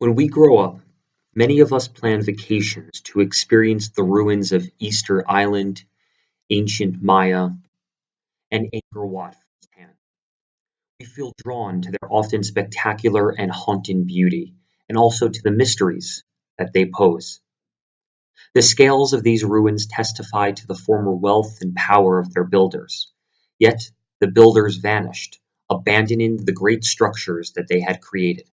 When we grow up, many of us plan vacations to experience the ruins of Easter Island, ancient Maya, and Angkor Wat firsthand. We feel drawn to their often spectacular and haunting beauty, and also to the mysteries that they pose. The scales of these ruins testify to the former wealth and power of their builders. Yet the builders vanished, abandoning the great structures that they had created.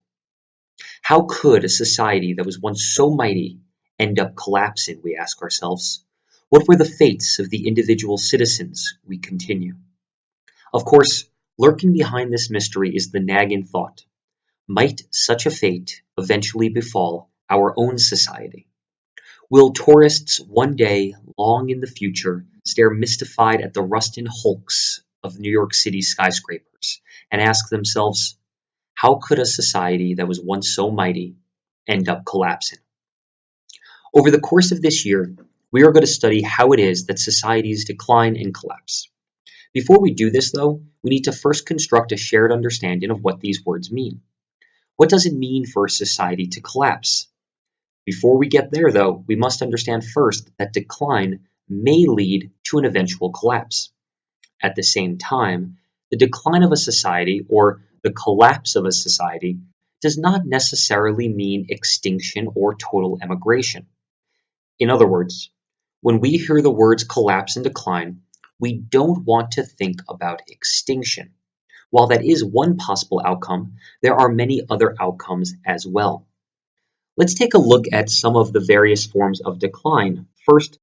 How could a society that was once so mighty end up collapsing, we ask ourselves? What were the fates of the individual citizens, we continue? Of course, lurking behind this mystery is the nagging thought: might such a fate eventually befall our own society? Will tourists one day, long in the future, stare mystified at the rusting hulks of New York City skyscrapers and ask themselves, how could a society that was once so mighty end up collapsing? Over the course of this year, we are going to study how it is that societies decline and collapse. Before we do this, though, we need to first construct a shared understanding of what these words mean. What does it mean for a society to collapse? Before we get there, though, we must understand first that decline may lead to an eventual collapse. At the same time, the decline of a society or the collapse of a society does not necessarily mean extinction or total emigration. In other words, when we hear the words collapse and decline, we don't want to think about extinction. While that is one possible outcome, there are many other outcomes as well. Let's take a look at some of the various forms of decline. First,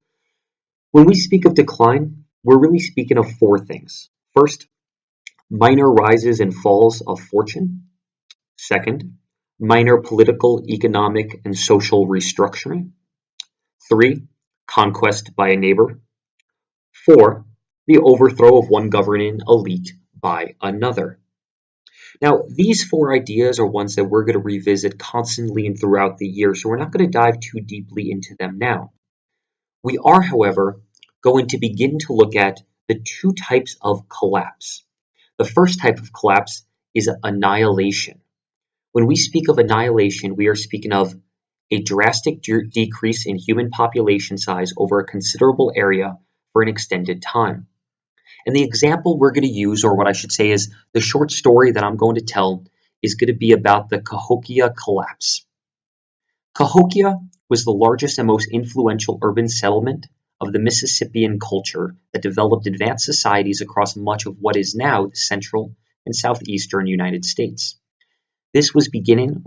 when we speak of decline, we're really speaking of four things. First, minor rises and falls of fortune. Second, minor political, economic, and social restructuring. Three, conquest by a neighbor. Four, the overthrow of one governing elite by another. Now, these four ideas are ones that we're going to revisit constantly and throughout the year, so we're not going to dive too deeply into them now. We are, however, going to begin to look at the two types of collapse. The first type of collapse is annihilation. When we speak of annihilation, we are speaking of a drastic decrease in human population size over a considerable area for an extended time. And the example we're going to use, or what I should say is the short story that I'm going to tell, is going to be about the Cahokia collapse. Cahokia was the largest and most influential urban settlement of the Mississippian culture that developed advanced societies across much of what is now the central and southeastern United States. This began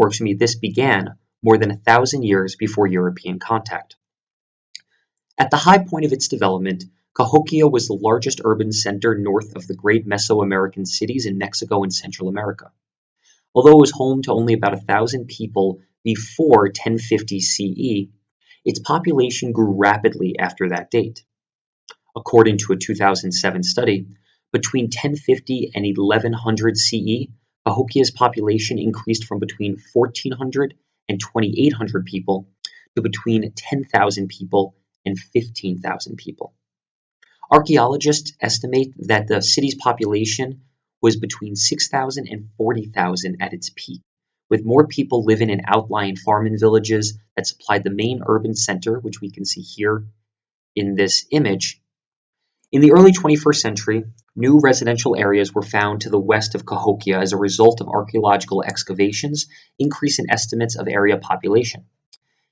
more than 1,000 years before European contact. At the high point of its development, Cahokia was the largest urban center north of the great Mesoamerican cities in Mexico and Central America. Although it was home to only about 1,000 people before 1050 CE, its population grew rapidly after that date. According to a 2007 study, between 1050 and 1100 CE, Cahokia's population increased from between 1,400 and 2,800 people to between 10,000 people and 15,000 people. Archaeologists estimate that the city's population was between 6,000 and 40,000 at its peak, with more people living in outlying farming villages that supplied the main urban center, which we can see here in this image. In the early 21st century, new residential areas were found to the west of Cahokia as a result of archaeological excavations, increasing estimates of area population.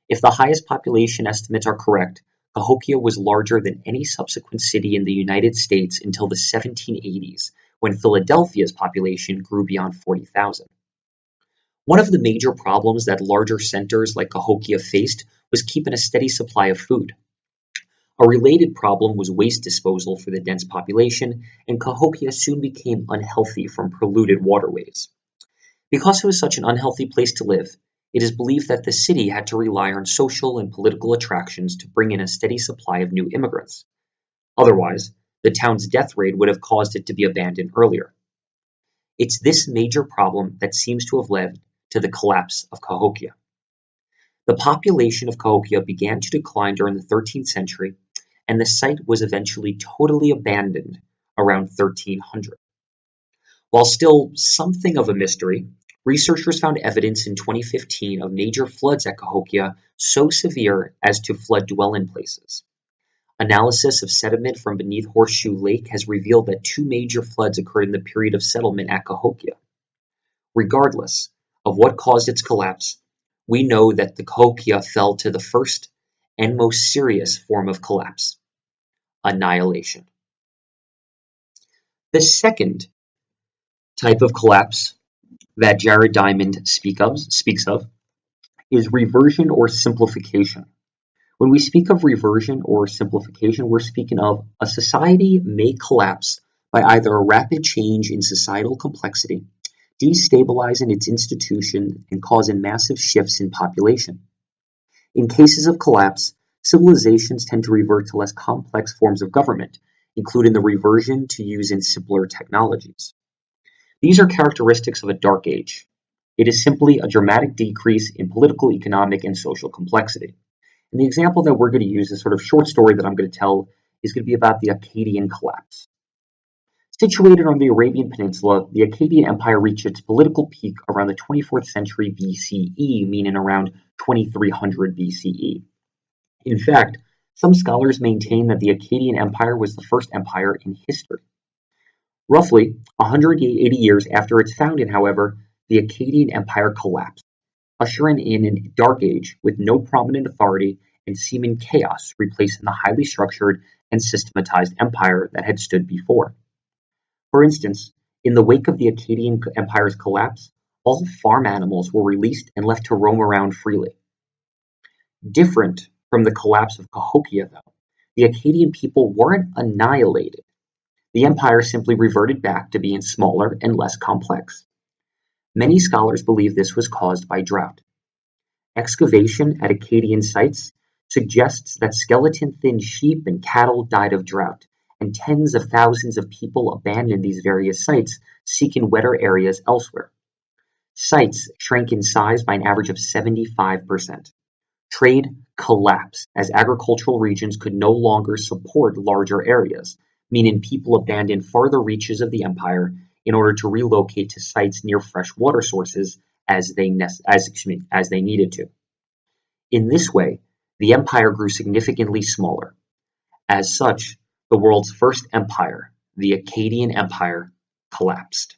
If the highest population estimates are correct, Cahokia was larger than any subsequent city in the United States until the 1780s, when Philadelphia's population grew beyond 40,000. One of the major problems that larger centers like Cahokia faced was keeping a steady supply of food. A related problem was waste disposal for the dense population, and Cahokia soon became unhealthy from polluted waterways. Because it was such an unhealthy place to live, it is believed that the city had to rely on social and political attractions to bring in a steady supply of new immigrants. Otherwise, the town's death rate would have caused it to be abandoned earlier. It's this major problem that seems to have led to the collapse of Cahokia. The population of Cahokia began to decline during the 13th century, and the site was eventually totally abandoned around 1300. While still something of a mystery, Researchers found evidence in 2015 of major floods at Cahokia so severe as to flood dwelling places. Analysis of sediment from beneath Horseshoe Lake has revealed that 2 major floods occurred in the period of settlement at Cahokia. Regardless of what caused its collapse, we know that the Cahokia fell to the first and most serious form of collapse: annihilation. The second type of collapse that Jared Diamond speaks of is reversion or simplification. When we speak of reversion or simplification, we're speaking of a society may collapse by either a rapid change in societal complexity, destabilizing its institution, and causing massive shifts in population. In cases of collapse, civilizations tend to revert to less complex forms of government, including the reversion to using simpler technologies. These are characteristics of a dark age. It is simply a dramatic decrease in political, economic, and social complexity. And the example that we're going to use, this sort of short story that I'm going to tell, is going to be about the Akkadian collapse. Situated on the Arabian Peninsula, the Akkadian Empire reached its political peak around the 24th century BCE, meaning around 2300 BCE. In fact, some scholars maintain that the Akkadian Empire was the first empire in history. Roughly 180 years after its founding, however, the Akkadian Empire collapsed, ushering in a dark age with no prominent authority and seeming chaos, replacing the highly structured and systematized empire that had stood before. For instance, in the wake of the Akkadian Empire's collapse, all farm animals were released and left to roam around freely. Different from the collapse of Cahokia, though, the Akkadian people weren't annihilated. The empire simply reverted back to being smaller and less complex. Many scholars believe this was caused by drought. Excavation at Akkadian sites suggests that skeleton-thin sheep and cattle died of drought, and tens of thousands of people abandoned these various sites, seeking wetter areas elsewhere. Sites shrank in size by an average of 75%. Trade collapsed as agricultural regions could no longer support larger areas, meaning people abandoned farther reaches of the empire in order to relocate to sites near fresh water sources as they needed to. In this way, the empire grew significantly smaller. As such, the world's first empire, the Akkadian Empire, collapsed.